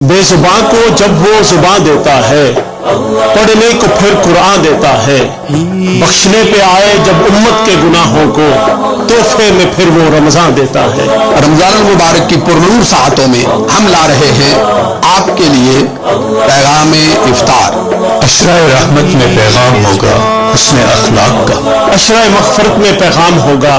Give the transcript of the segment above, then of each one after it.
بے زباں کو جب وہ زباں دیتا ہے، پڑھنے کو پھر قرآن دیتا ہے، بخشنے پہ آئے جب امت کے گناہوں کو، تحفے میں پھر وہ رمضان دیتا ہے۔ رمضان المبارک کی پرنور ساعتوں میں ہم لا رہے ہیں آپ کے لیے پیغام افطار۔ عشرہ رحمت میں پیغام ہوگا حسن اخلاق کا، عشرہ مغفرت میں پیغام ہوگا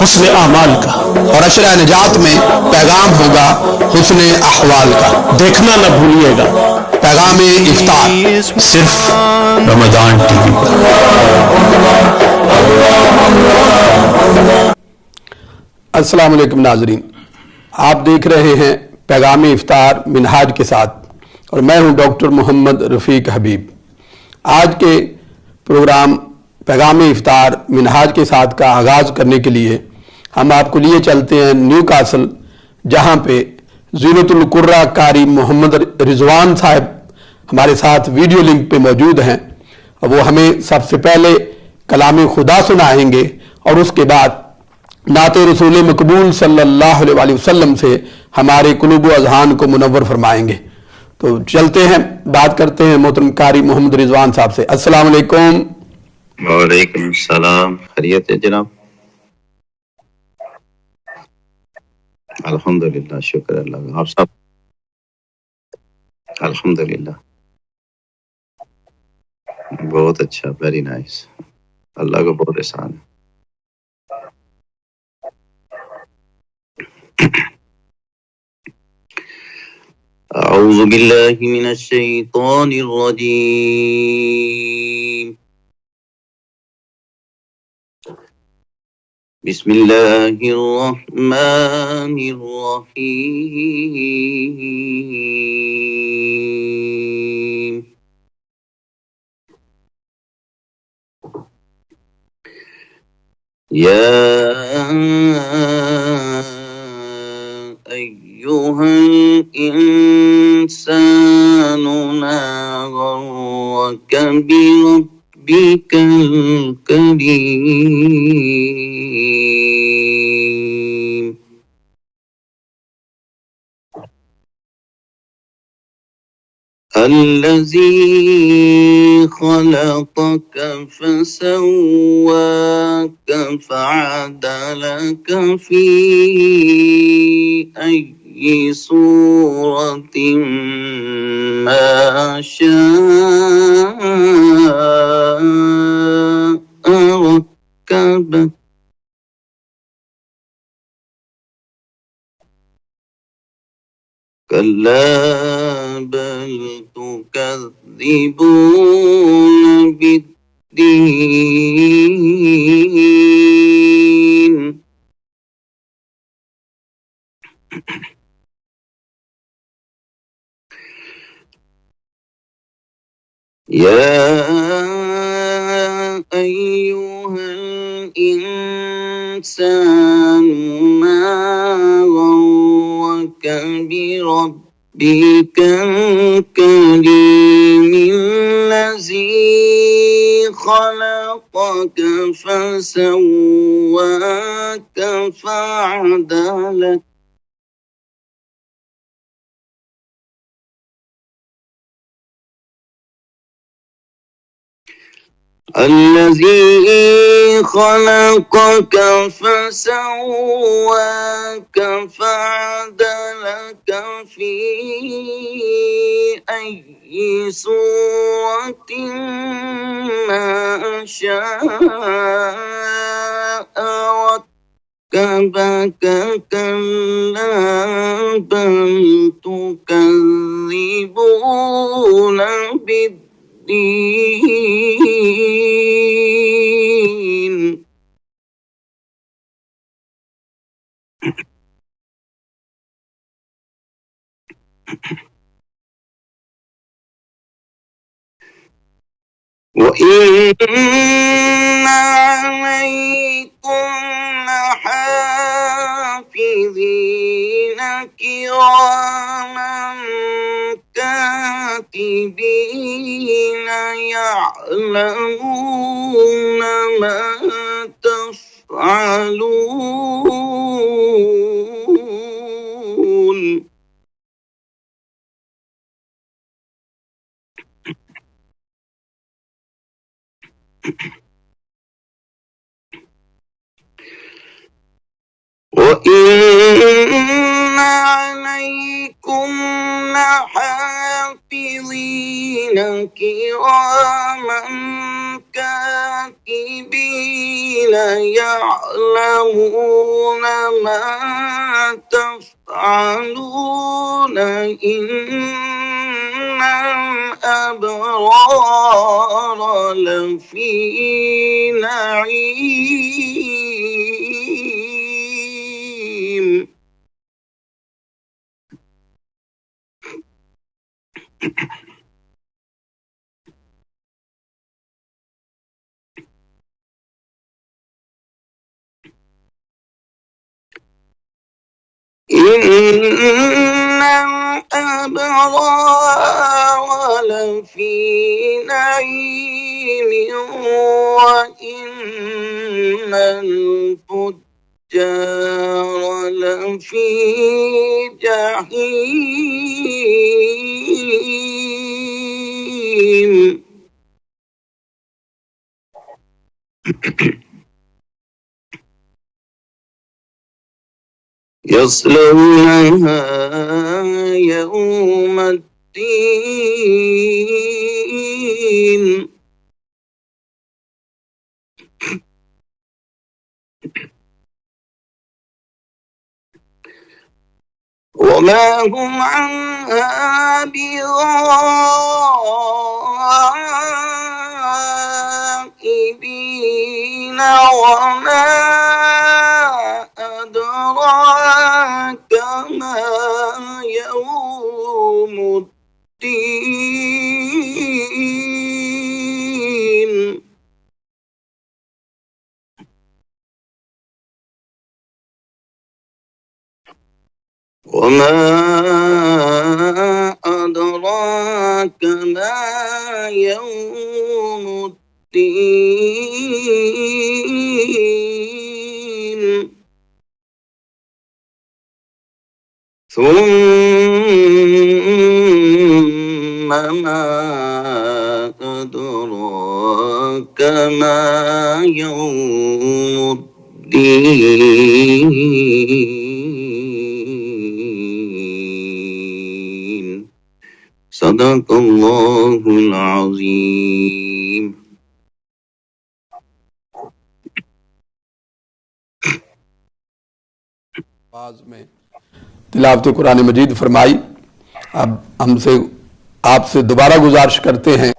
حسن اعمال کا، اور عشرہ نجات میں پیغام ہوگا حسن احوال کا۔ دیکھنا نہ بھولیے گا پیغام افطار صرف رمضان ٹی وی پر۔ السلام علیکم ناظرین، آپ دیکھ رہے ہیں پیغام افطار منہاج کے ساتھ، اور میں ہوں ڈاکٹر محمد رفیق حبیب۔ آج کے پروگرام پیغام افطار منہاج کے ساتھ کا آغاز کرنے کے لیے ہم آپ کو لیے چلتے ہیں نیو کاسل، جہاں پہ زینت القرہ قاری محمد رضوان صاحب ہمارے ساتھ ویڈیو لنک پہ موجود ہیں، اور وہ ہمیں سب سے پہلے کلام خدا سنائیں گے، اور اس کے بعد نعت رسول مقبول صلی اللہ علیہ وآلہ وسلم سے ہمارے قلوب و اذہان کو منور فرمائیں گے۔ تو چلتے ہیں، بات کرتے ہیں محترم قاری محمد رضوان صاحب سے۔ السلام علیکم۔ وعلیکم السلام، خیریت ہے جناب؟ الحمدللہ، شکر اللہ کا۔ آپ سب الحمدللہ، بہت اچھا، ویری نائس، اللہ کا بہت احسان ہے۔ اعوذ باللہ من الشیطان الرجیم، بسم اللہ الرحمن الرحیم۔ یا ایہا الانسان ما غرک بربک الکریم۔ الذي خلقك فسواك فعدلك في أي صورة ما شاء ركبك، كلا بل تكذبون بالدين، يا أيها الإنسان ما غرك بربك الكريم، الذي خلقك فسواك فعدلك، الذي خلقك فسواك فعدلك في أي صورة ما شاء ركبك، كلا بل تكذبون بالدين، وإن عليكم لحافظين كراما كاتبين يعلمون ما تفعلون۔ وَإِنَّ عَلَيْكُمْ لَحَافِظِينَ كِرَامًا كَاتِبِينَ يَعْلَمُونَ مَا تَفْعَلُونَ إِنَّ الْأَبْرَارَ لَفِي نَعِيمٍ. إِنَّ الْأَبْرَارَ لَفِي نَعِيمٍ وَإِنَّ الْفُجَّارَ لَفِي جَحِيمٍ. يصلونها يوم الدين. وما هم عنها بغائبين. وما أدراك ما يوم الدين. وما أدراك ما يوم الدين. ثم ما أدراك ما يوم الدين. صدق الله العظيم. آواز میں تلاوت قرآن مجید فرمائی. اب آپ سے دوبارہ گزارش کرتے ہیں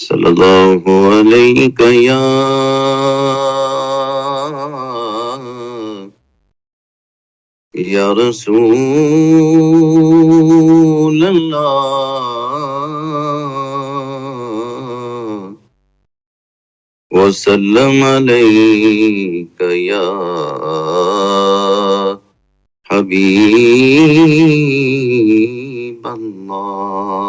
صلی اللہ علیہ یا رسول اللہ وسلم علیک یا حبیب اللہ.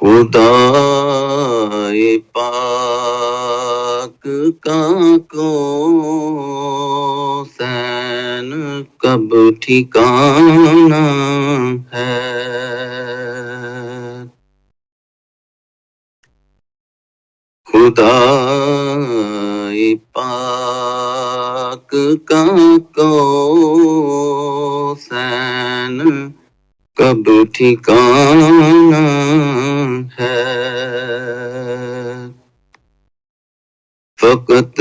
خدا پاک کا کوثین کب ٹھکانا ہے. خدا پاک کا کوثین کب ٹھکانا ہے. فقط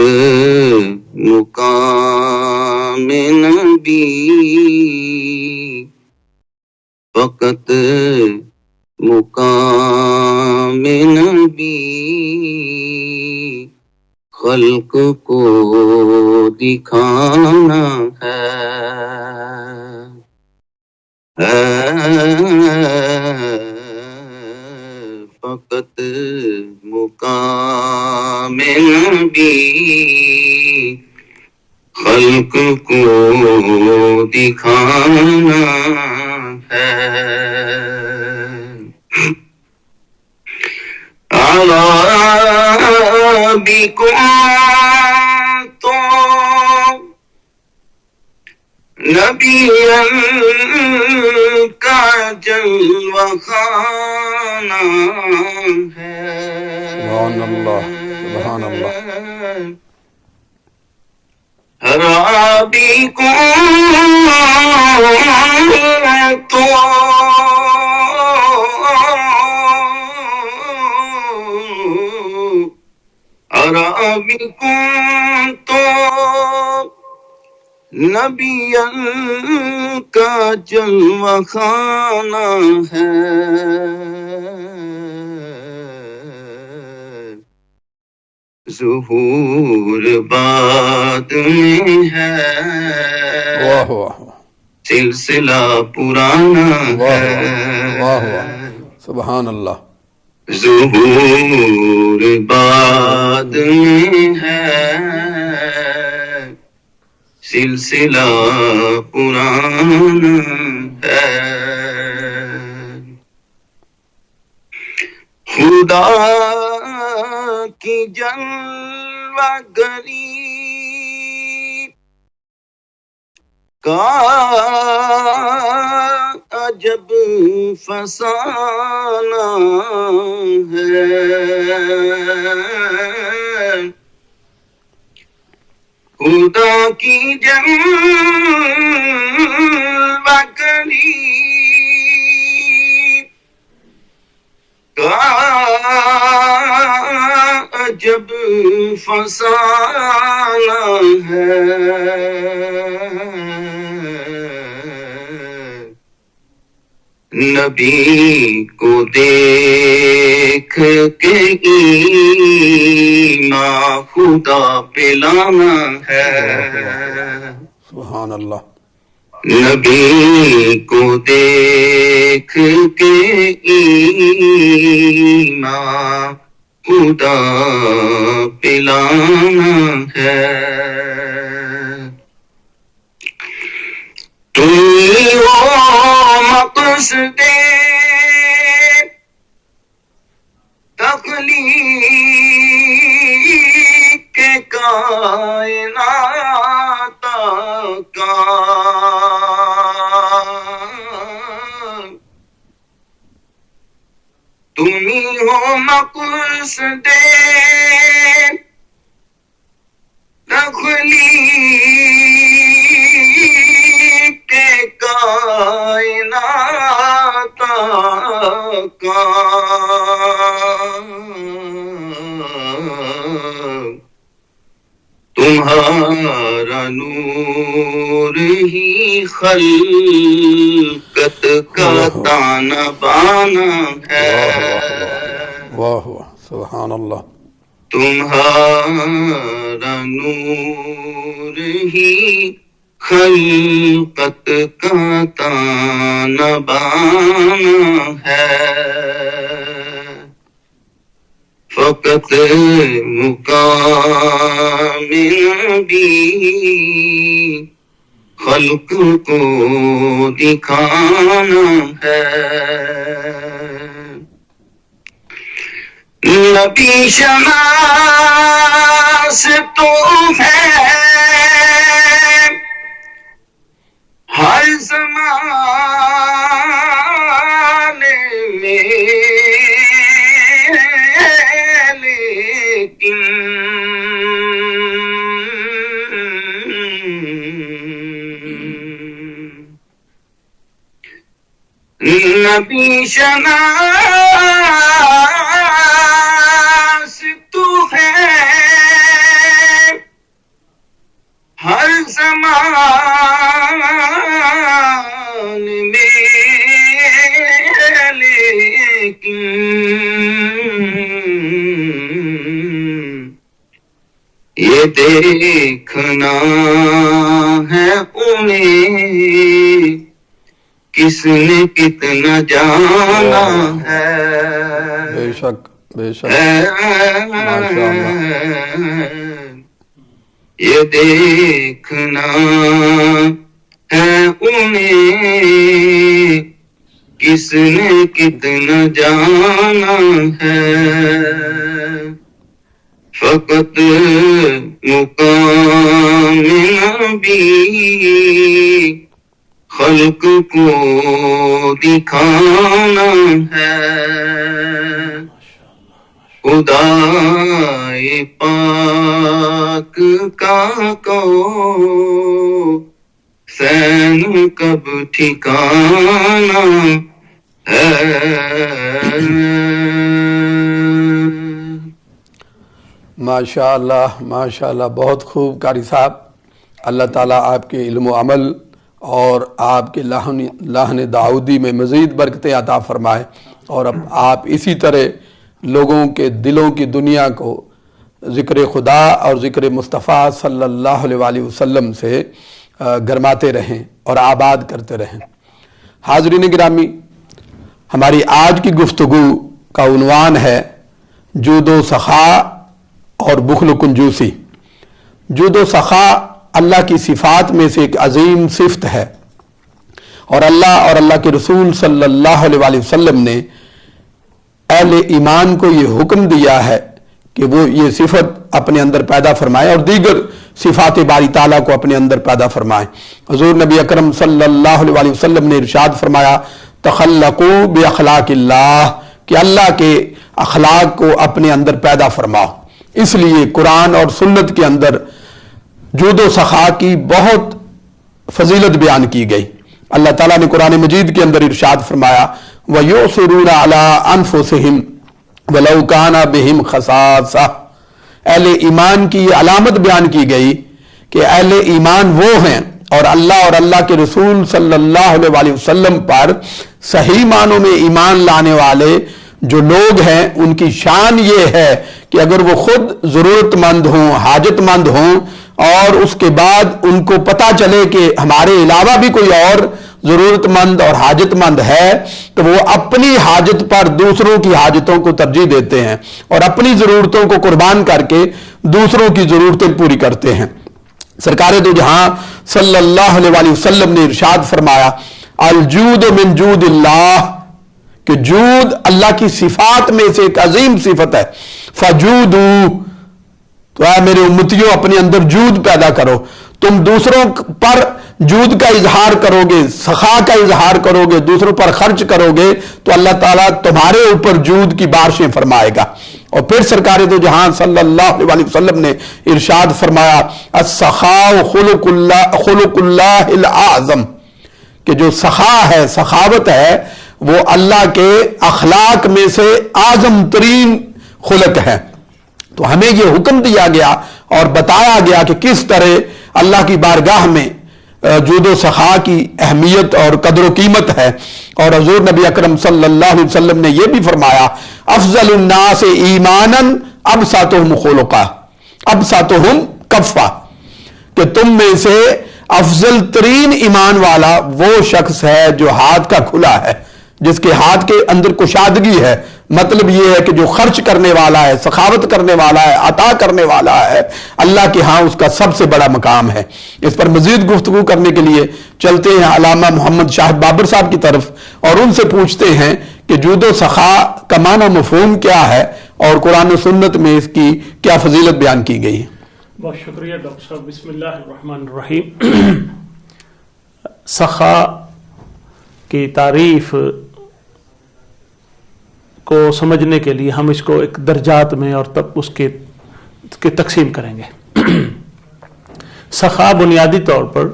مقام نبی فقط مقام نبی خلق کو دکھانا ہے. فقط مقام نبی خلق کو دکھانا ہے. علی بھی تو نبی کا جلوہ خانہ ہے. سبحان اللہ، سبحان اللہ. رابی کو تو عربی کو تو نبی کا جلوہ خانہ ہے. ظہور بعد میں ہے، واہ واہ سلسلہ پرانا واہ ہے. واہ واہ، سبحان اللہ. ظہور بعد میں ہے، سلسلہ پرانا ہے. خدا کی جلوہ گری کا عجب فسانہ ہے. خدا کی جلوہ گری کا عجب فسانہ ہے. نبی کو دیکھ کے ایمان خدا پہ لانا ہے. سبحان اللہ. نبی کو دیکھ کے ایمان خدا پہ لانا ہے. تم وہ مقصد تخلیق کائنات کا، تمہیں ہو مقصد تخلیق کائنات کا. تمہارا نور ہی خلقت کا تانا بانا ہے. واہ واہ، سبحان اللہ. تمہارا نور ہی خلقت کا تانا بانا ہے. فقط مقام نبی خلق کو دکھانا ہے. نبی شناس تو ہے ہر زمانے میں، لیکن نبی شناس تو ہے ہر زمان میں، لیکن یہ دیکھنا ہے انہیں کس نے کتنا جانا ہے. بے شک بے شک، ماشاء اللہ. یہ دیکھنا ہے انہیں کس نے کتنا جانا ہے. فقط مقام نبی خلق کو دکھانا ہے، خدائے پاک کا سین کب ٹھکانا ہے۔ ماشاء اللہ بہت خوب قاری صاحب، اللہ تعالیٰ آپ کے علم و عمل اور آپ کے لحن داؤدی میں مزید برکتیں عطا فرمائے، اور اب آپ اسی طرح لوگوں کے دلوں کی دنیا کو ذکر خدا اور ذکر مصطفیٰ صلی اللہ علیہ وسلم سے گرماتے رہیں اور آباد کرتے رہیں۔ حاضرین گرامی، ہماری آج کی گفتگو کا عنوان ہے جود و سخا اور بخل و کنجوسی۔ جود و سخا اللہ کی صفات میں سے ایک عظیم صفت ہے، اور اللہ کے رسول صلی اللہ علیہ وسلم نے اہل ایمان کو یہ حکم دیا ہے کہ وہ یہ صفت اپنے اندر پیدا فرمائے اور دیگر صفات باری تعالیٰ کو اپنے اندر پیدا فرمائے۔ حضور نبی اکرم صلی اللہ علیہ وسلم نے ارشاد فرمایا، تخلقوا باخلاق اللہ، کہ اللہ کے اخلاق کو اپنے اندر پیدا فرماؤ۔ اس لیے قرآن اور سنت کے اندر جود و سخا کی بہت فضیلت بیان کی گئی۔ اللہ تعالیٰ نے قرآن مجید کے اندر ارشاد فرمایا، وَيُؤْثِرُونَ عَلَىٰ أَنفُسِهِمْ وَلَوْ كَانَ بِهِمْ خَصَاصَةٌ۔ اہل ایمان کی یہ علامت بیان کی گئی کہ اہل ایمان وہ ہیں، اور اللہ کے رسول صلی اللہ علیہ وسلم پر صحیح معنوں میں ایمان لانے والے جو لوگ ہیں، ان کی شان یہ ہے کہ اگر وہ خود ضرورت مند ہوں، حاجت مند ہوں، اور اس کے بعد ان کو پتہ چلے کہ ہمارے علاوہ بھی کوئی اور ضرورت مند اور حاجت مند ہے، تو وہ اپنی حاجت پر دوسروں کی حاجتوں کو ترجیح دیتے ہیں اور اپنی ضرورتوں کو قربان کر کے دوسروں کی ضرورتیں پوری کرتے ہیں۔ سرکار دو جہاں صلی اللہ علیہ وسلم نے ارشاد فرمایا، الجود من جود اللہ، کہ جود اللہ کی صفات میں سے ایک عظیم صفت ہے۔ فجودو، تو اے میرے امتیوں اپنے اندر جود پیدا کرو، تم دوسروں پر جود کا اظہار کرو گے، سخا کا اظہار کرو گے، دوسروں پر خرچ کرو گے تو اللہ تعالیٰ تمہارے اوپر جود کی بارشیں فرمائے گا۔ اور پھر سرکار دو جہاں صلی اللہ علیہ وسلم نے ارشاد فرمایا، السخاء خلق اللہ الاعظم، کہ جو سخا ہے، سخاوت ہے، وہ اللہ کے اخلاق میں سے اعظم ترین خلق ہے۔ تو ہمیں یہ حکم دیا گیا اور بتایا گیا کہ کس طرح اللہ کی بارگاہ میں جود و سخا کی اہمیت اور قدر و قیمت ہے، اور حضور نبی اکرم صلی اللہ علیہ وسلم نے یہ بھی فرمایا، افضل الناس ایمانا ابسطہم خلقا ابسطہم کفا، کہ تم میں سے افضل ترین ایمان والا وہ شخص ہے جو ہاتھ کا کھلا ہے، جس کے ہاتھ کے اندر کشادگی ہے۔ مطلب یہ ہے کہ جو خرچ کرنے والا ہے، سخاوت کرنے والا ہے، عطا کرنے والا ہے، اللہ کے ہاں اس کا سب سے بڑا مقام ہے۔ اس پر مزید گفتگو کرنے کے لیے چلتے ہیں علامہ محمد شاہد بابر صاحب کی طرف اور ان سے پوچھتے ہیں کہ جود و سخا کا معنی مفہوم کیا ہے اور قرآن و سنت میں اس کی کیا فضیلت بیان کی گئی ہے۔ بہت شکریہ ڈاکٹر صاحب۔ بسم اللہ الرحمن الرحیم۔ سخا کی تعریف کو سمجھنے کے لیے ہم اس کو ایک درجات میں اور تب اس کے تقسیم کریں گے۔ سخا بنیادی طور پر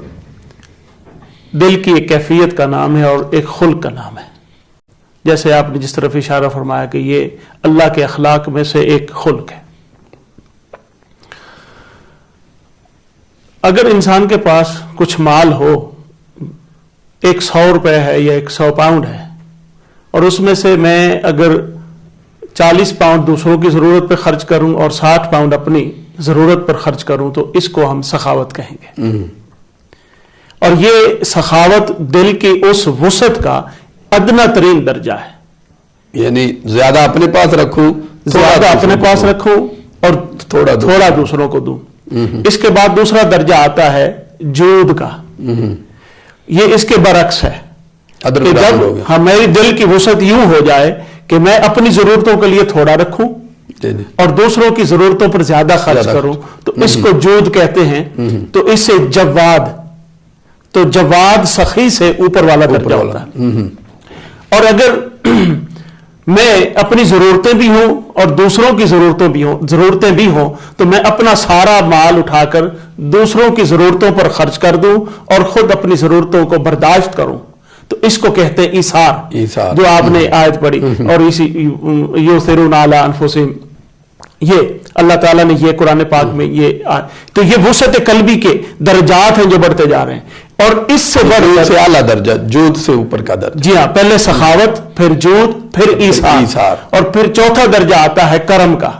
دل کی ایک کیفیت کا نام ہے اور ایک خلق کا نام ہے، جیسے آپ نے جس طرف اشارہ فرمایا کہ یہ اللہ کے اخلاق میں سے ایک خلق ہے۔ اگر انسان کے پاس کچھ مال ہو، 100 روپے ہے یا 100 پاؤنڈ ہے، اور اس میں سے میں اگر 40 پاؤنڈ دوسروں کی ضرورت پہ خرچ کروں اور 60 پاؤنڈ اپنی ضرورت پر خرچ کروں تو اس کو ہم سخاوت کہیں گے۔ اور یہ سخاوت دل کی اس وسعت کا ادنا ترین درجہ ہے، یعنی زیادہ اپنے پاس رکھوں، زیادہ اپنے پاس رکھوں اور تھوڑا دوسروں کو دوں۔ اس کے بعد دوسرا درجہ آتا ہے جود کا، یہ اس کہ برعکس ہے کہ جب میری دل کی وسعت یوں ہو جائے کہ میں اپنی ضرورتوں کے لیے تھوڑا رکھوں اور دوسروں کی ضرورتوں پر زیادہ خرچ کروں تو اس کو جود کہتے ہیں. تو اس سے جواد، تو جواد سخی سے اوپر والا درجہ ہوتا ہے. اور اگر میں اپنی ضرورتیں بھی ہوں اور دوسروں کی ضرورتیں بھی ہوں تو میں اپنا سارا مال اٹھا کر دوسروں کی ضرورتوں پر خرچ کر دوں اور خود اپنی ضرورتوں کو برداشت کروں، تو اس کو کہتے ہیں ایثار، جو آپ نے آیت پڑھی. اور اسی یؤثرون علی انفسہم، یہ اللہ تعالیٰ نے یہ قرآن پاک میں تو یہ وسعت قلبی کے درجات ہیں جو بڑھتے جا رہے ہیں. اور اس سے بڑھ سے اعلیٰ درجہ، جود سے اوپر کا درجہ. جی ہاں، پہلے سخاوت، پھر جود، پھر ایثار، اور پھر چوتھا درجہ آتا ہے کرم کا،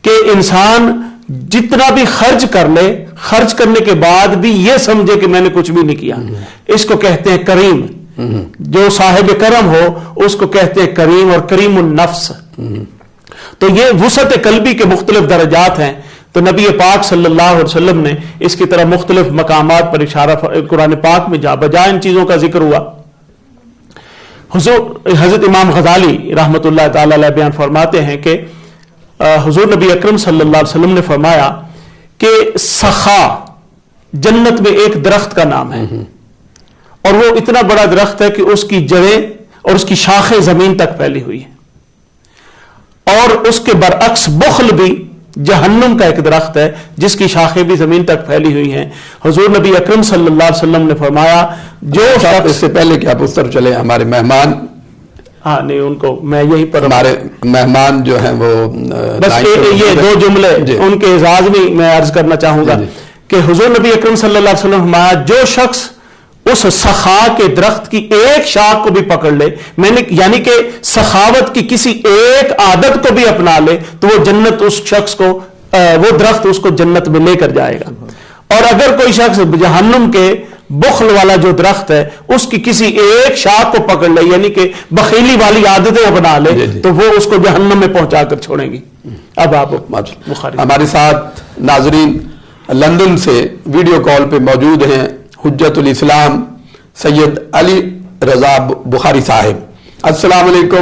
کہ انسان جتنا بھی خرچ کر لے، خرچ کرنے کے بعد بھی یہ سمجھے کہ میں نے کچھ بھی نہیں کیا. اس کو کہتے ہیں کریم. جو صاحب کرم ہو اس کو کہتے ہیں کریم، اور کریم النفس. تو یہ وسعت قلبی کے مختلف درجات ہیں. تو نبی پاک صلی اللہ علیہ وسلم نے اس کی طرح مختلف مقامات پر اشارہ قرآن پاک میں جا بجا ان چیزوں کا ذکر ہوا. حضرت امام غزالی رحمۃ اللہ تعالی علیہ بیان فرماتے ہیں کہ حضور نبی اکرم صلی اللہ علیہ وسلم نے فرمایا کہ سخا جنت میں ایک درخت کا نام ہے، اور وہ اتنا بڑا درخت ہے کہ اس کی جڑیں اور اس کی شاخیں زمین تک پھیلی ہوئی ہیں. اور اس کے برعکس بخل بھی جہنم کا ایک درخت ہے جس کی شاخیں بھی زمین تک پھیلی ہوئی ہیں. حضور نبی اکرم صلی اللہ علیہ وسلم نے فرمایا جو اس سے پہلے کہ آپ اس طرف چلے، ہمارے مہمان، ہاں نہیں ان کو میں یہی پر ہمارے مہمان جو ہیں وہ بس یہ دو جملے ان کے اعزاز میں عرض کرنا چاہوں گا کہ حضور نبی اکرم صلی اللہ علیہ وسلم فرمایا جو شخص اس سخا کے درخت کی ایک شاخ کو بھی پکڑ لے، یعنی کہ سخاوت کی کسی ایک عادت کو بھی اپنا لے، تو وہ جنت اس شخص کو وہ درخت اس کو جنت میں لے کر جائے گا. اور اگر کوئی شخص جہنم کے بخل والا جو درخت ہے اس کی کسی ایک شاخ کو پکڑ لے، یعنی کہ بخیلی والی عادتیں اپنا لے، تو وہ اس کو جہنم میں پہنچا کر چھوڑیں گی. اب آپ ہمارے ساتھ ناظرین لندن سے ویڈیو کال پہ موجود ہیں حجت الاسلام سید علی رضا بخاری صاحب. السلام علیکم.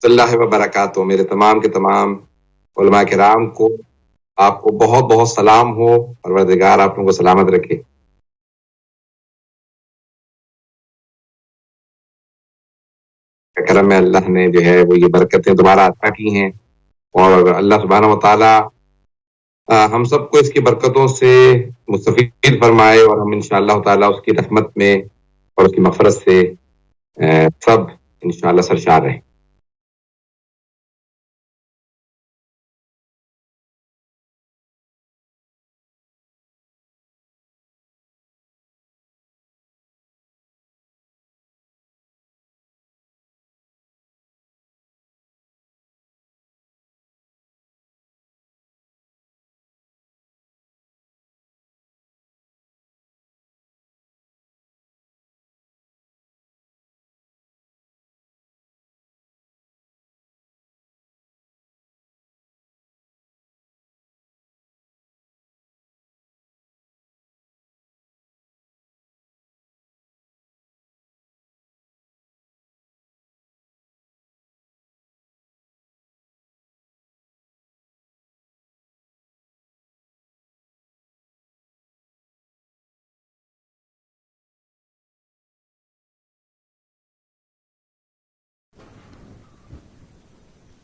اللہ وبرکاتہ. میرے تمام کے تمام علماء کرام کو، آپ کو بہت بہت سلام ہو. پروردگار آپ لوگوں کو سلامت رکھے. کرم میں اللہ نے جو ہے وہ یہ برکتیں دوبارہ عطا کی ہیں، اور اللہ سبحانہ و تعالی ہم سب کو اس کی برکتوں سے مستفید فرمائے، اور ہم انشاءاللہ تعالی اس کی رحمت میں اور اس کی مغفرت سے سب انشاءاللہ سرشار رہیں.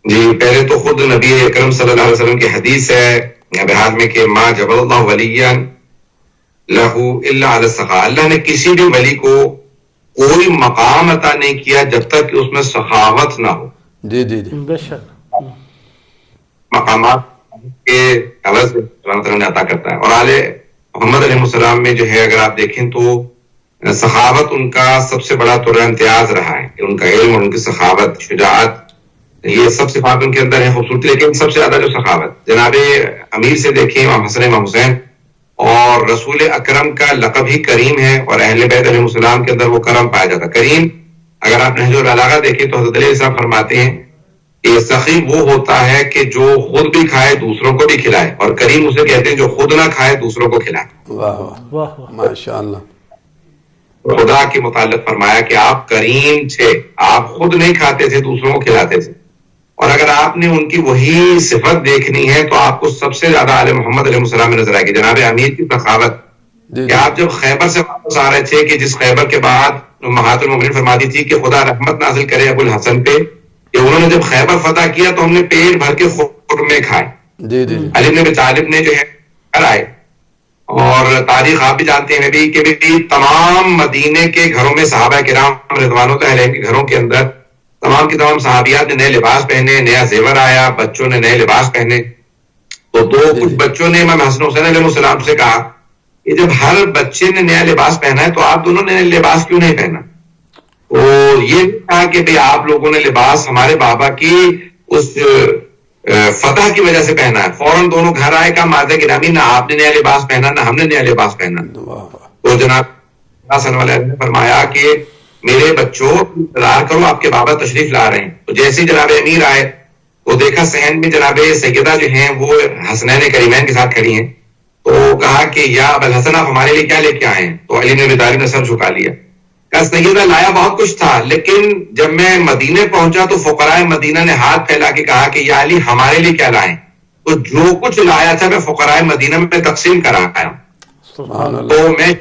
جی پہلے تو خود نبی اکرم صلی اللہ علیہ وسلم کی حدیث ہے بہار میں کہ ما جبل اللہ ولیا لہو الا علی السخاء. اللہ نے کسی بھی ولی کو کوئی مقام عطا نہیں کیا جب تک کہ اس میں سخاوت نہ ہو. جی جی جی بے شک مقامات کے عوض اللہ تعالیٰ نے عطا کرتا ہے. اور آل محمد علیہ السلام میں جو ہے اگر آپ دیکھیں تو سخاوت ان کا سب سے بڑا طور امتیاز رہا ہے کہ ان کا علم اور ان کی سخاوت، شجاعت، یہ سب صفات ان کے اندر ہے، خوبصورتی. لیکن سب سے زیادہ جو سخاوت، جناب امیر سے دیکھیں امام حسن امام حسین، اور رسول اکرم کا لقب ہی کریم ہے، اور اہل بیت علیہ السلام کے اندر وہ کرم پایا جاتا. کریم اگر آپ نہج البلاغہ دیکھیں تو حضرت علیہ السلام فرماتے ہیں کہ سخی وہ ہوتا ہے کہ جو خود بھی کھائے دوسروں کو بھی کھلائے، اور کریم اسے کہتے ہیں جو خود نہ کھائے دوسروں کو کھلائے. واہ واہ واہ واہ. ماشاء اللہ. خدا کے متعلق فرمایا کہ آپ کریم تھے، آپ خود نہیں کھاتے تھے، دوسروں کو کھلاتے تھے. اور اگر آپ نے ان کی وہی صفت دیکھنی ہے تو آپ کو سب سے زیادہ آل محمد علیہ السلام میں نظر آئے گی. جناب امیر کی سخاوت کہ آپ جب خیبر سے واپس آ رہے تھے، کہ جس خیبر کے بعد امہات المومنین فرماتی تھی کہ خدا رحمت نازل کرے ابو الحسن پہ، کہ انہوں نے جب خیبر فتح کیا تو ہم نے پیٹ بھر کے خرمے کھائے. علی بن ابی طالب نے جو ہے گھر آئے، اور تاریخ آپ بھی جانتے ہیں نبی کہ بھی تمام مدینے کے گھروں میں صحابہ کرام رضوان اللہ علیہم کے گھروں کے اندر تمام کی تمام صحابیات نے نئے لباس پہنے، نیا زیور آیا، بچوں نے نئے لباس پہنے. تو کچھ بچوں نے امام حسن حسین علیہ السلام سے کہا کہ جب ہر بچے نے نیا لباس پہنا ہے تو آپ دونوں نے لباس کیوں نہیں پہنا؟ تو یہ کہا کہ بھئی آپ لوگوں نے لباس ہمارے بابا کی اس فتح کی وجہ سے پہنا ہے. فوراً دونوں گھر آئے، کہا ماذا گرامی، نہ آپ نے نیا لباس پہنا نہ ہم نے نیا لباس پہنا. تو جناب صلی اللہ علیہ وسلم نے فرمایا کہ میرے بچوں انتظار کرو، آپ کے بابا تشریف لا رہے ہیں. تو جیسے جناب امیر آئے تو دیکھا صحن میں جناب سیدہ جو ہیں وہ حسنین کریمین کے ساتھ کھڑی ہیں. تو کہا کہ یا ابو الحسن آپ ہمارے لیے کیا لے کے آئے ہیں؟ تو علی بن ابی طالب نے سر جھکا لیا. کہا سیدہ لایا بہت کچھ تھا، لیکن جب میں مدینے پہنچا تو فقراء مدینہ نے ہاتھ پھیلا کے کہا کہ یا علی ہمارے لیے کیا لائیں؟ تو جو کچھ لایا تھا میں فقراء مدینہ میں تقسیم کرا آیا ہوں. تو میں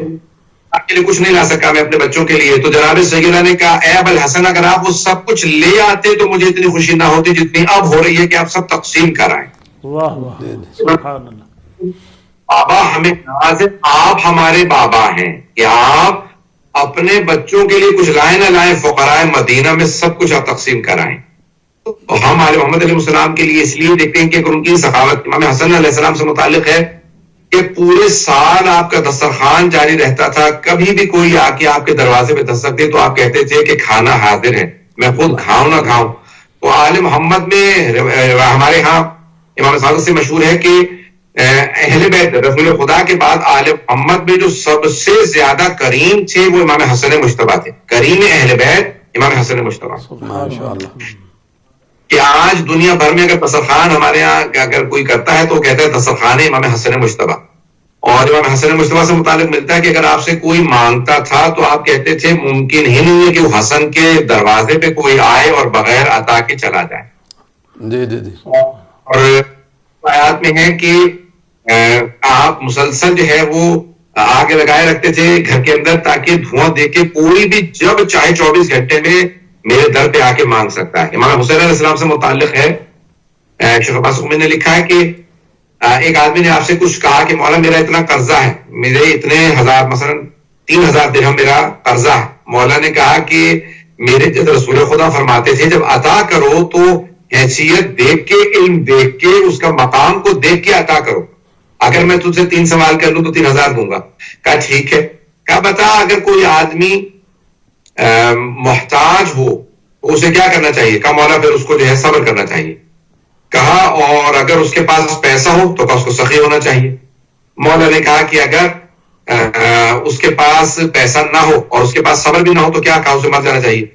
آپ کے لیے کچھ نہیں لا سکا، میں اپنے بچوں کے لیے. تو جناب سیدہ نے کہا اے ابو الحسن اگر آپ وہ سب کچھ لے آتے تو مجھے اتنی خوشی نہ ہوتی جتنی اب ہو رہی ہے کہ آپ سب تقسیم کرائیں. بابا ہمیں ناز ہے، آپ ہمارے بابا ہیں کہ آپ اپنے بچوں کے لیے کچھ لائیں نہ لائیں، فقراء مدینہ میں سب کچھ آپ تقسیم کرائیں. تو ہم آل محمد علیہ السلام کے لیے اس لیے دیکھتے ہیں کہ ان کی سخاوت امام حسن علیہ السلام سے متعلق ہے کہ پورے سال آپ کا دسترخوان جاری رہتا تھا. کبھی بھی کوئی آ کے آپ کے دروازے پہ دستک دے تو آپ کہتے تھے کہ کھانا حاضر ہے، میں خود کھاؤں نہ کھاؤں. تو آل محمد میں ہمارے ہاں امام صادق سے مشہور ہے کہ اہل بیت رسول خدا کے بعد آل محمد میں جو سب سے زیادہ کریم تھے وہ امام حسن مجتبیٰ تھے. کریم اہل بیت امام حسن مجتبیٰ. کہ آج دنیا بھر میں اگر دسترخوان ہمارے یہاں اگر کوئی کرتا ہے تو کہتا ہے دسترخوان امام حسن مجتبیٰ. اور امام حسن مجتبیٰ سے متعلق ملتا ہے کہ اگر آپ سے کوئی مانگتا تھا تو آپ کہتے تھے ممکن ہی نہیں ہے کہ وہ حسن کے دروازے پہ کوئی آئے اور بغیر عطا کے چلا جائے. اور آیات میں ہے کہ آپ مسلسل جو ہے وہ آگ لگائے رکھتے تھے گھر کے اندر تاکہ دھواں دے کے کوئی بھی جب چاہے 24 گھنٹے میں میرے در پہ آ کے مانگ سکتا ہے. امام حسین علیہ السلام سے متعلق ہے شیخ عباس قمی نے لکھا ہے کہ ایک آدمی نے آپ سے کچھ کہا کہ مولا میرا اتنا قرضہ ہے، میرے اتنے ہزار مثلا 3000 درہم میرا قرضہ ہے. مولا نے کہا کہ میرے جب رسول خدا فرماتے تھے جب عطا کرو تو حیثیت دیکھ کے، علم دیکھ کے، اس کا مقام کو دیکھ کے عطا کرو. اگر میں تجھ سے 3 سوال کر لوں تو 3000 دوں گا. کہا ٹھیک ہے. کہا بتا اگر کوئی آدمی محتاج ہو تو اسے کیا کرنا چاہیے؟ کہا مولا پھر اس کو جو ہے صبر کرنا چاہیے. کہا اور اگر اس کے پاس پیسہ ہو تو کہا اس کو سخی ہونا چاہیے. مولا نے کہا کہ اگر اس کے پاس پیسہ نہ ہو اور اس کے پاس صبر بھی نہ ہو تو کیا؟ کہا اسے مر جانا چاہیے.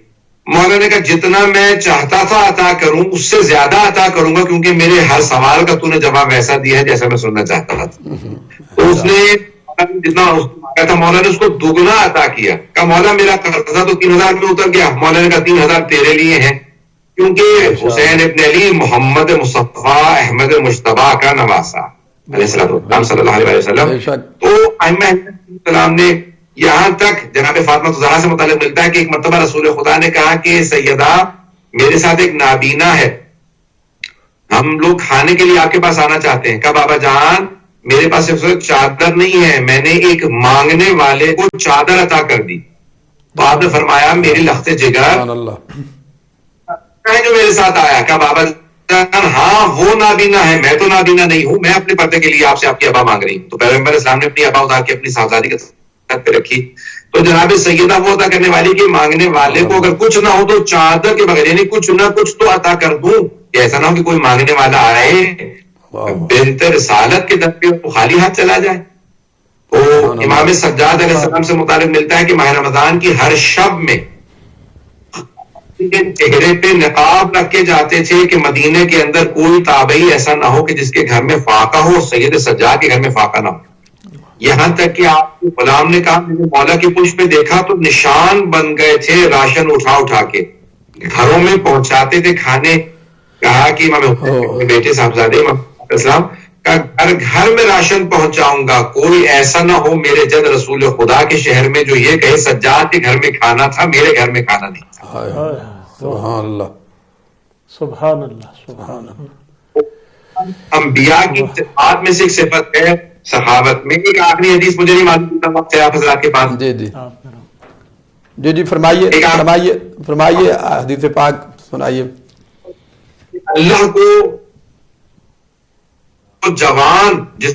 مولا نے کہا جتنا میں چاہتا تھا عطا کروں اس سے زیادہ عطا کروں گا کیونکہ میرے ہر سوال کا تو نے جواب ایسا دیا ہے جیسا میں سننا چاہتا تھا. تو اس نے جتنا تھا مولا نے اس کو دوگنا عطا کیا. کہا مولا میرا قرضہ تو 3000 میں اتر گیا. مولا نے کہا 3000 تیرے لیے ہیں کیونکہ حسین ابن علی محمد مصطفیٰ احمد مجتبیٰ کا نواسا علیہ السلام صلی اللہ علیہ وسلم. تو ائمہ السلام نے یہاں تک جناب فاطمہ الزہرا سے متعلق ملتا ہے کہ ایک مرتبہ رسول خدا نے کہا کہ سیدہ میرے ساتھ ایک نابینا ہے، ہم لوگ کھانے کے لیے آپ کے پاس آنا چاہتے ہیں. کہا بابا جان میرے پاس صرف چادر نہیں ہے، میں نے ایک مانگنے والے کو چادر عطا کر دی. تو آپ نے فرمایا میری لخت جگر جو میرے ساتھ آیا. کہا بابا جان ہاں وہ نابینا ہے، میں تو نابینا نہیں ہوں، میں اپنے پردے کے لیے آپ سے آپ کی ابا مانگ رہی ہوں. تو پیغمبر اسلام نے اپنی ابا اتار کے اپنی صاحبزادی کے پہ رکھی. تو جناب سیدہ وہ عطا کرنے والی کہ مانگنے والے کو اگر کچھ نہ ہو تو چادر کے بغیر یعنی کچھ نہ کچھ تو عطا کر دوں، کہ ایسا نہ ہو کہ کوئی مانگنے والا آئے بنت رسالت کے در پہ وہ خالی ہاتھ چلا جائے. تو امام سجاد علیہ السلام سے متعلق ملتا ہے کہ ماہ رمضان کی ہر شب میں چہرے پہ نقاب رکھ کے جاتے تھے کہ مدینے کے اندر کوئی تابعی ایسا نہ ہو کہ جس کے گھر میں فاقہ ہو، سید سجاد کے گھر میں فاقہ نہ ہو. یہاں تک کہ آپ کے غلام نے کہا میں نے مولا کی پشت پہ دیکھا تو نشان بن گئے تھے راشن اٹھا کے گھروں میں پہنچاتے تھے کھانے. کہا کہ امام حسین بیٹے صاحبزادے امام اسلام کا گھر میں راشن پہنچاؤں گا, کوئی ایسا نہ ہو میرے جد رسول خدا کے شہر میں جو یہ کہے سجاد کے گھر میں کھانا تھا, میرے گھر میں کھانا نہیں تھا. سبحان اللہ, سبحان اللہ, سبحان اللہ. انبیاء کی صفات میں سے ایک صفت ہے صحابت میں. ایک آخری حدیث مجھے نہیں معلوم سے آپ حضرات کے پاس. جی فرمائیے حدیث پاک سنائیے. اللہ کو جوان جس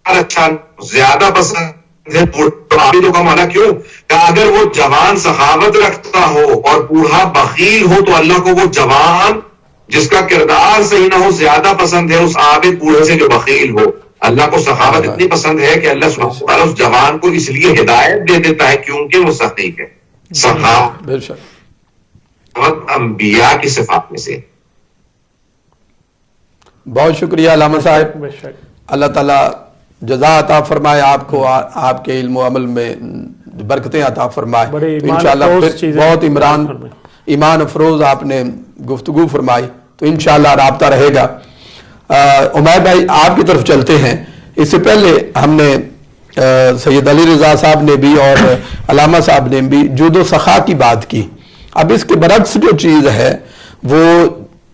اچھا زیادہ پسند ہے بوڑھا کا مانا کیوں کہ اگر وہ جوان سخاوت رکھتا ہو اور بوڑھا بخیل ہو تو اللہ کو وہ جوان جس کا کردار صحیح نہ ہو زیادہ پسند ہے اس عابد بوڑھے سے جو بخیل ہو. اللہ کو سخاوت اتنی پسند ہے کہ اللہ سبحانہ وتعالی اس جوان کو اس لیے ہدایت دے دیتا ہے کیونکہ وہ سخی ہے. سخاوت انبیاء کی صفات میں سے. بہت شکریہ علامہ صاحب, اللہ تعالیٰ جزا عطا فرمائے آپ کو, آپ کے علم و عمل میں برکتیں عطا فرمائے. انشاءاللہ بہت ایمان افروز آپ نے گفتگو فرمائی, تو انشاءاللہ رابطہ رہے گا. عمیر بھائی آپ کی طرف چلتے ہیں. اس سے پہلے ہم نے سید علی رضا صاحب نے بھی اور علامہ صاحب نے بھی جود و سخا کی بات کی. اب اس کے برعکس جو چیز ہے وہ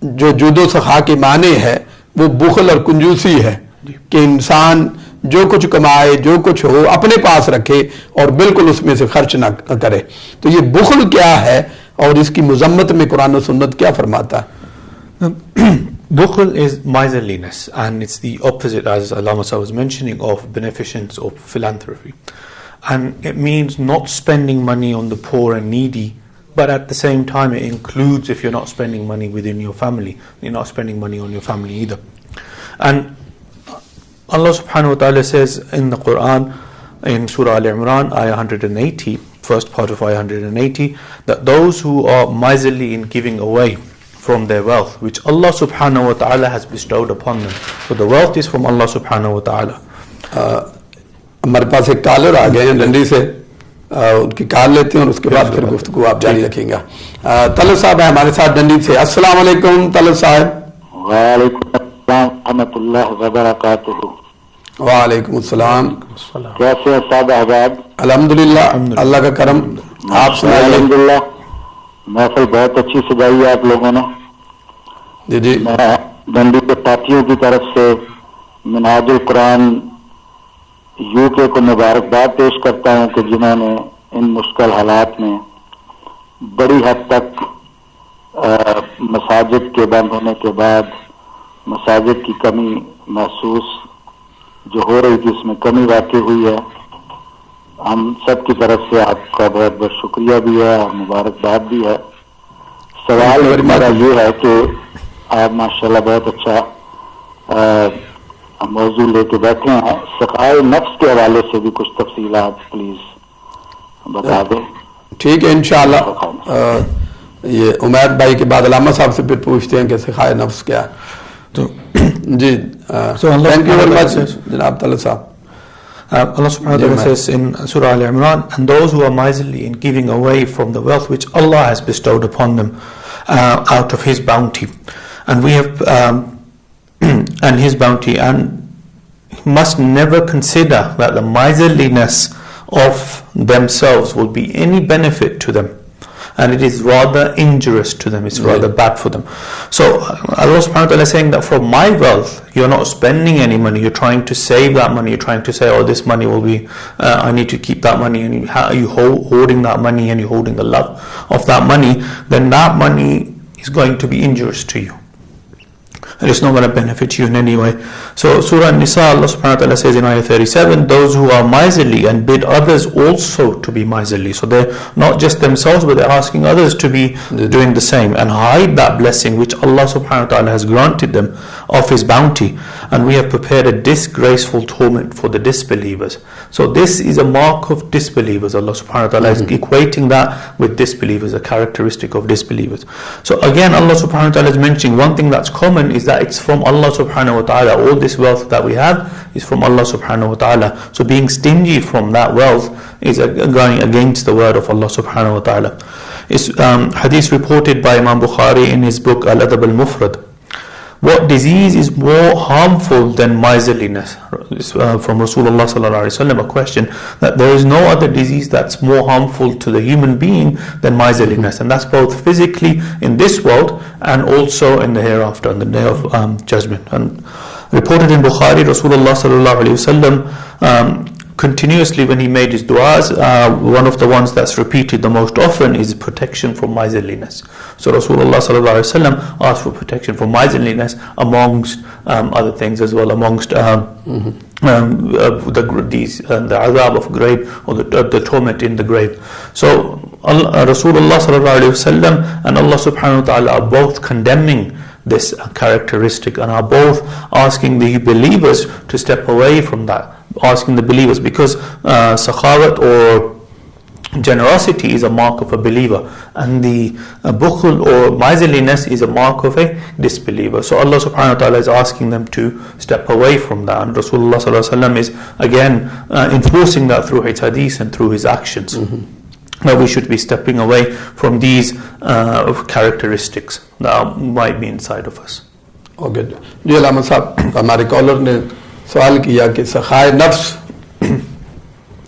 جو جود و سخا کے معنی ہے وہ بخل اور کنجوسی ہے کہ انسان جو کچھ کمائے جو کچھ ہو اپنے پاس رکھے اور بالکل اس میں سے خرچ نہ کرے. تو یہ بخل کیا ہے اور اس کی مذمت میں قرآن و سنت کیا فرماتا ہے؟ Bukhul is miserliness, and it's the opposite, as Allama Sahib was mentioning, of beneficence or philanthropy. And it means not spending money on the poor and needy, but at the same time it includes if you're not spending money within your family, you're not spending money on your family either. And Allah subhanahu wa ta'ala says in the Quran, in Surah Al-Imran, Ayah 180, first part of Ayah 180, that those who are miserly in giving away from their wealth, which Allah subhanahu wa ta'ala has bestowed upon them. So the wealth is from Allah subhanahu wa ta'ala. ہمارے پاس ایک collar آ گئے ہیں ڈنڈی سے, ان کی کال لیتے ہیں اور اس کے بعد پھر گفتگو آپ جاری رکھیں گا. طلعت صاحب ہیں ہمارے ساتھ ڈنڈی سے. السلام علیکم طلعت صاحب. وعلیکم السلام ورحمۃ اللہ وبرکاتہ. وعلیکم السلام. کیسے استاد احباب؟ الحمدللہ, اللہ کا کرم. آپ سنائیے. الحمدللہ محفل بہت اچھی سجائی ہے آپ لوگوں نے. جی میں ڈنڈی کے ساتھیوں کی طرف سے منہاج القرآن UK کو مبارکباد پیش کرتا ہوں کہ جنہوں نے ان مشکل حالات میں بڑی حد تک مساجد کے بند ہونے کے بعد مساجد کی کمی محسوس جو ہو رہی تھی اس میں کمی واقع ہوئی ہے. ہم سب کی طرف سے آپ کا بہت بہت شکریہ بھی ہے اور مبارکباد بھی ہے. سوال میرا یہ ہے کہ آپ ماشاءاللہ بہت اچھا موضوع لے کے بیٹھے ہیں. سخائے نفس کے حوالے سے بھی کچھ تفصیلات پلیز بتا دیں. ٹھیک ہے انشاءاللہ. یہ عمیر بھائی کے بعد علامہ صاحب سے پھر پوچھتے ہیں کہ سخائے نفس کیا ہے. جی تھینک یو ویری مچ جناب طلعت صاحب. Allah subhanahu wa ta'ala says in Surah Al-Imran, and those who are miserly in giving away from the wealth which Allah has bestowed upon them out of His bounty, and we have and His bounty, and must never consider that the miserliness of themselves will be any benefit to them, and it is rather injurious to them, it's rather bad for them. So Allah subhanahu wa ta'ala is saying that from my wealth you're not spending any money, you're trying to save that money, you're trying to say, oh, this money will be I need to keep that money, and you holding that money and you're holding the love of that money, then that money is going to be injurious to you and it's not going to benefit you in any way. So Surah An-Nisa, Allah subhanahu wa ta'ala says in ayah 37, those who are miserly and bid others also to be miserly. So they're not just themselves, but they're asking others to be doing the same and hide that blessing which Allah subhanahu wa ta'ala has granted them of His bounty. And we have prepared a disgraceful torment for the disbelievers. So this is a mark of disbelievers. Allah subhanahu wa ta'ala is equating that with disbelievers, a characteristic of disbelievers. So again Allah subhanahu wa ta'ala is mentioning one thing that's common is that it's from Allah subhanahu wa ta'ala. All this wealth that we have is from Allah subhanahu wa ta'ala. So being stingy from that wealth is going against the word of Allah subhanahu wa ta'ala. It's hadith reported by Imam Bukhari in his book Al-Adab al-Mufrad. What disease is more harmful than miserliness? From Rasulullah sallallahu alaihi wasallam, a question that there is no other disease that's more harmful to the human being than miserliness, and that's both physically in this world and also in the hereafter, on the day of judgment. And reported in Bukhari, Rasulullah sallallahu alaihi wasallam continuously when he made his du'as, one of the ones that's repeated the most often is protection from miserliness. So Rasulullah sallallahu alaihi wasallam asked for protection from miserliness amongst other things as well, amongst the azab of grave, or the torment in the grave. So Rasulullah sallallahu alaihi wasallam and Allah subhanahu wa ta'ala are both condemning this characteristic and are both asking the believers to step away from that, asking the believers, because sakhawat or generosity is a mark of a believer, and the bukhul or miserliness is a mark of a disbeliever. So Allah subhanahu wa ta'ala is asking them to step away from that, and Rasulullah sallallahu alaihi wasallam is again enforcing that through his hadith and through his actions. That we should be stepping away from these characteristics that might be inside of us. Okay جی علامہ صاحب، ہمارے collar نے سوال کیا کہ سخائے نفس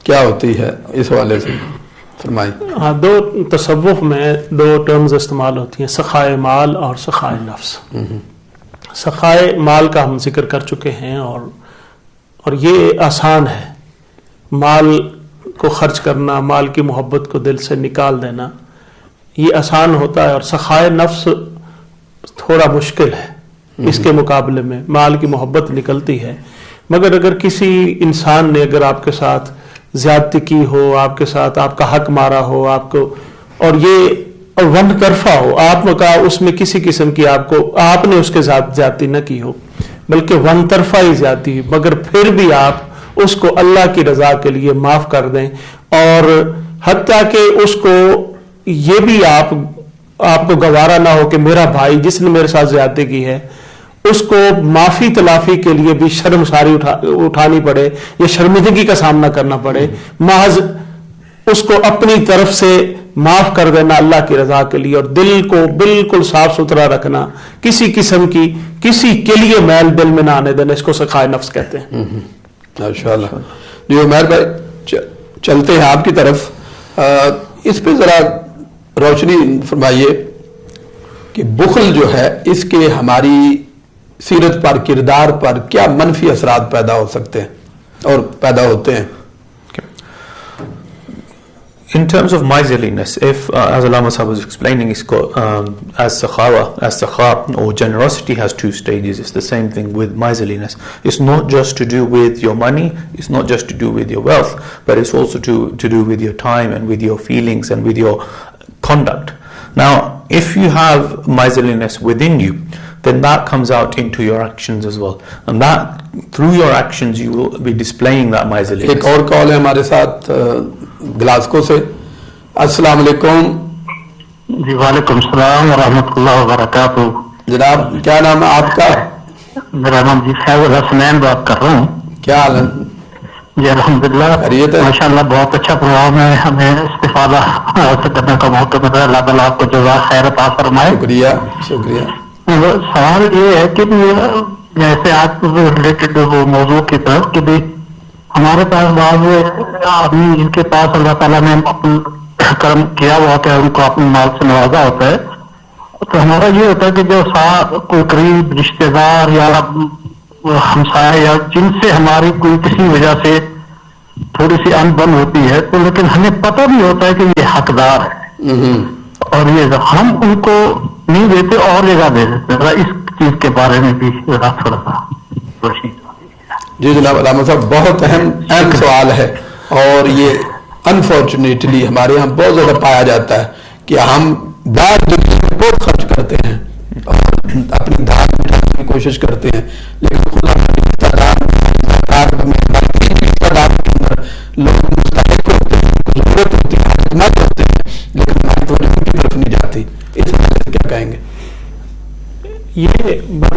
کیا ہوتی ہے، اس حوالے سے فرمائی. ہاں، دو تصوف میں دو ٹرمز استعمال ہوتی ہیں، سخائے مال اور سخائے نفس. سخائے مال کا ہم ذکر کر چکے ہیں، اور یہ آسان ہے. مال کو خرچ کرنا، مال کی محبت کو دل سے نکال دینا، یہ آسان ہوتا ہے. اور سخائے نفس تھوڑا مشکل ہے اس کے مقابلے میں. مال کی محبت نکلتی ہے، مگر اگر کسی انسان نے اگر آپ کے ساتھ زیادتی کی ہو، آپ کے ساتھ آپ کا حق مارا ہو، آپ کو، اور ون طرفہ ہو، آپ کا اس میں کسی قسم کی آپ نے اس کے ساتھ زیادتی نہ کی ہو، بلکہ ون طرفہ ہی زیادتی، مگر پھر بھی آپ اس کو اللہ کی رضا کے لیے معاف کر دیں، اور حتیٰ کہ اس کو یہ بھی آپ کو گوارا نہ ہو کہ میرا بھائی جس نے میرے ساتھ زیادتی کی ہے، اس کو معافی تلافی کے لیے بھی شرمساری اٹھانی پڑے یا شرمندگی کا سامنا کرنا پڑے، محض اس کو اپنی طرف سے معاف کر دینا اللہ کی رضا کے لیے، اور دل کو بالکل صاف ستھرا رکھنا، کسی قسم کی کسی کے لیے میل دل میں نہ آنے دینا، اس کو سخائے نفس کہتے ہیں. ماشاءاللہ. جی عمیر بھائی، چلتے ہیں آپ کی طرف. اس پہ ذرا روشنی فرمائیے کہ بخل جو ہے اس کے ہماری سیرت پر، کردار پر کیا منفی اثرات پیدا ہو سکتے ہیں اور پیدا ہوتے ہیں. In terms of miserliness, if as Allama Sahib was explaining, as sakha or generosity has two stages. It's the same thing with miserliness. It's not just to do with your money, it's not just to do with your wealth, but it's also to do with your time and with your feelings and with your conduct. Now, if you have miserliness within you, then that comes out into your actions as well, and that through your actions you will be displaying that miserliness. ایک اور کال ہے ہمارے ساتھ Glasgow سے. السلام علیکم. جی وعلیکم السلام ورحمۃ اللہ وبرکاتہ. جناب کیا نام ہے آپ کا؟ میرا نام جی فیض الحسنین بات کر رہا ہوں. کیا حال ہے؟ جی الحمدللہ خیریت ہے؟ ماشاء اللہ بہت اچھا پروگرام ہے، ہمیں استفادہ کرنے کا موقع ملا. اللہ تعالیٰ آپ کو جزاک خیر عطا فرمائے. شکریہ شکریہ. سوال یہ ہے کہ جیسے آپ ریلیٹڈ وہ موضوع کی طرف کہ ہمارے پاس بعض آدمی جن کے پاس اللہ تعالیٰ نے اپنا کرم کیا ہوا ہوتا ہے، ان کو اپنے مال سے نوازا ہوتا ہے، تو ہمارا یہ ہوتا ہے کہ جو کوئی قریب رشتے دار یا ہمسائے یا جن سے ہماری کوئی کسی وجہ سے تھوڑی سی انبن ہوتی ہے، تو لیکن ہمیں پتہ بھی ہوتا ہے کہ یہ حقدار ہے اور یہ ہم ان کو نہیں دیتے اور جگہ دے دیتے. اس چیز کے بارے میں بھی تھوڑا سا روشنی. جی جناب علامہ صاحب، بہت اہم سوال ہے، اور یہ انفارچونیٹلی ہمارے یہاں بہت زیادہ پایا جاتا ہے کہ ہم بعض جگہ بہت خرچ کرتے ہیں اور اپنی دھار مٹانے کی کوشش کرتے ہیں، لیکن خدا لوگ مستحق ہوتے ہیں، ضرورت ہوتی ہے، حکمت ہوتے ہیں، لیکن ہماری توجہ کی طرف نہیں جاتی. اس حوالے سے کیا کہیں گے؟ یہ بڑا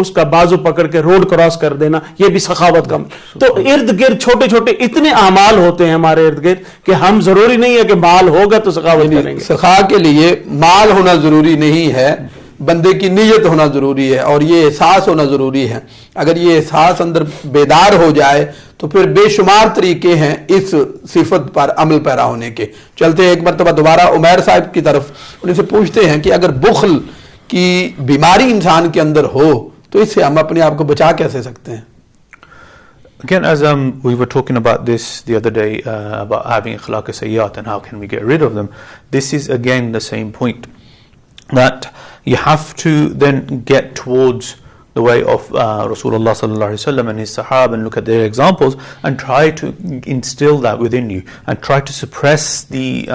اس کا بازو پکڑ کے روڈ کراس کر دینا، یہ بھی سخاوت کا. تو ارد گرد چھوٹے چھوٹے اتنے اعمال ہوتے ہیں ہمارے ارد گرد کہ ہم ضروری نہیں ہے کہ مال ہوگا تو سخاوت کریں گے. سخا کے لیے مال ہونا ضروری نہیں ہے، بندے کی نیت ہونا ضروری ہے اور یہ احساس ہونا ضروری ہے. اگر یہ احساس اندر بیدار ہو جائے تو پھر بے شمار طریقے ہیں اس صفت پر عمل پیرا ہونے کے. چلتے ہیں ایک مرتبہ دوبارہ عمیر صاحب کی طرف، ان سے پوچھتے ہیں کہ اگر بخل کی بیماری انسان کے اندر ہو تو اس سے ہم اپنے آپ کو بچا کیسے سکتے ہیں؟ Again, as we were talking about this the other day, about having akhlaq sayyat and how can we get rid of them, this is again the same point, that you have to then get towards the way of Rasulullah sallallahu alaihi wasallam and his sahaba and look at their examples and try to instill that within you and try to suppress the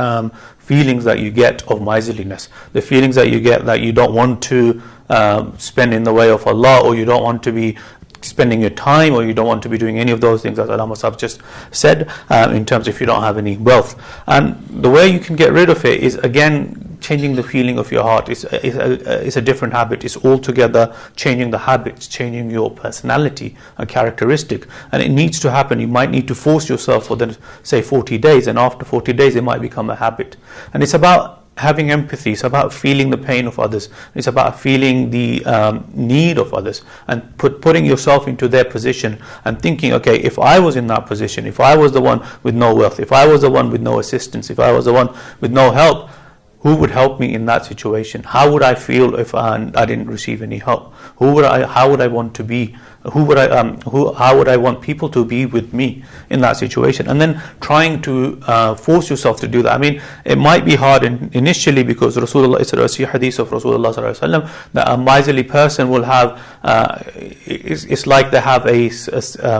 feelings that you get of miserliness, the feelings that you get that you don't want to spend in the way of Allah, or you don't want to be spending your time, or you don't want to be doing any of those things, as Allama Sahab just said, in terms if you don't have any wealth. And the way you can get rid of it is, again, changing the feeling of your heart. It's a different habit. It's altogether changing the habits, changing your personality, a characteristic. And it needs to happen. You might need to force yourself for, say, 40 days, and after 40 days it might become a habit. And it's about having empathy. It's about feeling the pain of others. It's about feeling the need of others and putting yourself into their position and thinking, okay, if I was in that position, if I was the one with no wealth, if I was the one with no assistance, if I was the one with no help, who would help me in that situation? How would I feel if I didn't receive any help? How would I want to be? How would I want people to be with me in that situation? And then trying to force yourself to do that. I mean, it might be hard initially, because Rasulullah, it's a hadith of Rasulullah sallallahu alaihi wasallam, that a miserly person will have, it's like they have a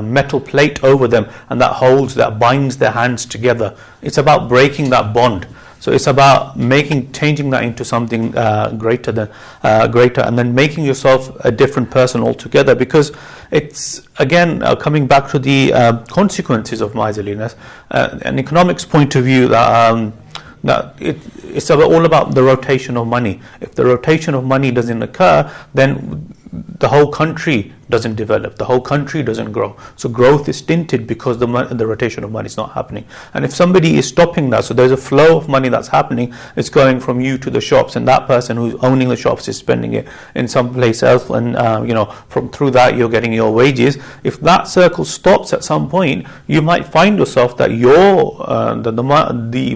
metal plate over them, and that binds their hands together. It's about breaking that bond. So it's about changing that into something greater, and then making yourself a different person altogether. Because it's, again, coming back to the consequences of miserliness, an economics point of view, that it's all about the rotation of money. If the rotation of money doesn't occur, then the whole country doesn't develop, the whole country doesn't grow. So growth is stinted because the rotation of money is not happening. And if somebody is stopping that, so there's a flow of money that's happening, it's going from you to the shops, and that person who's owning the shops is spending it in some place else, and through that you're getting your wages. If that circle stops at some point, you might find yourself that the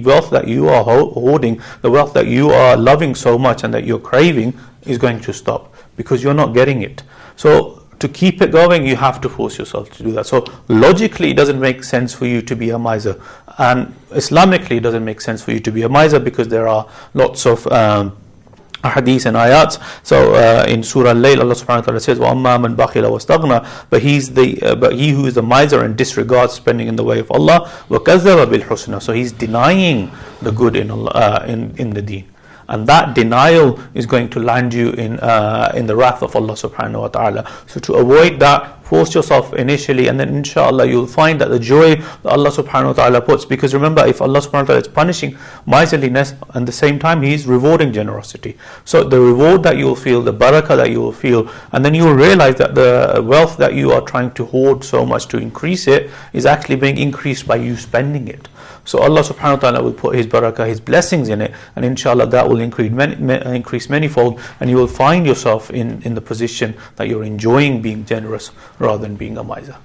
wealth that you are hoarding, the wealth that you are loving so much and that you're craving, is going to stop because you're not getting it. So to keep it going, you have to force yourself to do that. So logically it doesn't make sense for you to be a miser, and Islamically it doesn't make sense for you to be a miser, because there are lots of hadiths and ayats. So in Surah Al-Layl, Allah subhanahu wa ta'ala says, وَأَمَّا مَنْ بَخِلَ وَاسْتَغْنَى, but he who is the miser and disregards spending in the way of Allah, وَكَذَّبَ بِالْحُسْنَى, so he's denying the good in Allah, in the deen. And that denial is going to land you in the wrath of Allah subhanahu wa ta'ala. So to avoid that, force yourself initially, and then inshallah you'll find that the joy that Allah subhanahu wa ta'ala puts, because remember, if Allah subhanahu wa ta'ala is punishing miserliness, at the same time He is rewarding generosity. So the reward that you will feel, the barakah that you will feel, and then you will realize that the wealth that you are trying to hoard so much to increase it is actually being increased by you spending it. So Allah subhanahu wa ta'ala will put His barakah, His blessings in it, and inshallah that will increase manyfold, and you will find yourself in the position that you're enjoying being generous rather than being a miser.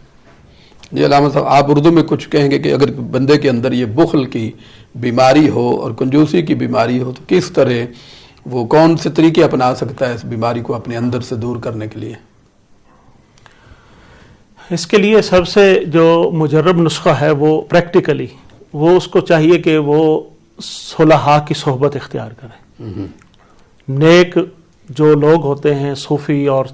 جی علامہ صاحب, آپ اردو میں کچھ کہیں گے کہ اگر بندے کے اندر یہ بخل کی بیماری ہو اور کنجوسی کی بیماری ہو تو کس طرح وہ کون سے طریقے اپنا سکتا ہے اس بیماری کو اپنے اندر سے دور کرنے کے لیے؟ اس کے لیے سب سے جو مجرب نسخہ ہے وہ پریکٹیکلی وہ اس کو چاہیے کہ وہ صلحاء کی صحبت اختیار کرے. نیک جو لوگ ہوتے ہیں صوفی اور